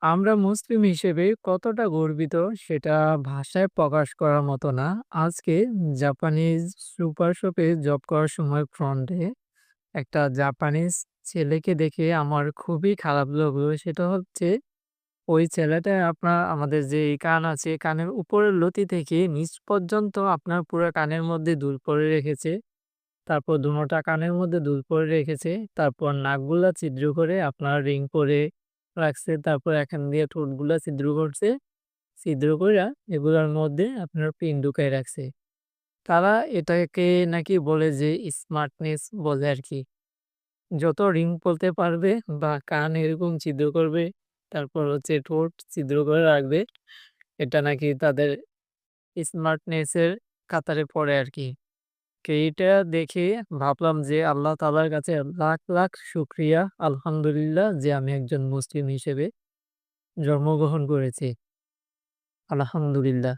আমরা মুসলিম হিসেবে কতটা গর্বিত সেটা ভাষায় প্রকাশ করার মতো না। আজকে জাপানিজ সুপার শপে জব করার সময় ফ্রন্টে একটা জাপানিজ ছেলেকে দেখে আমার খুবই খারাপ লাগলো। সেটা হচ্ছে ওই ছেলেটা আমাদের যে এই কান আছে, কানের উপরের লতি থেকে নিচ পর্যন্ত আপনার পুরা কানের মধ্যে দুল পরে রেখেছে। তারপর দুনোটা কানের মধ্যে দুল পরে রেখেছে। তারপর নাকগুলা ছিদ্র করে আপনার রিং পরে রাখছে। তারপর এখান দিয়ে ঠোঁটগুলা ছিদ্র করছে। ছিদ্র কইরা এগুলার মধ্যে আপনার পিন ঢুকায় রাখছে। তারা এটাকে নাকি বলে যে স্মার্টনেস বলে আরকি। যত রিং পরতে পারবে বা কান এরকম ছিদ্র করবে, তারপর হচ্ছে ঠোঁট ছিদ্র করে রাখবে। এটা নাকি তাদের স্মার্টনেস এর কাতারে পড়ে আরকি। এইটা দেখে ভাবলাম যে আল্লাহ তাআলার কাছে লাখ, লাখ শুকরিয়া আলহামদুলিল্লাহ যে আমি একজন মুসলিম হিসেবে জন্মগ্রহণ করেছি। আলহামদুলিল্লাহ।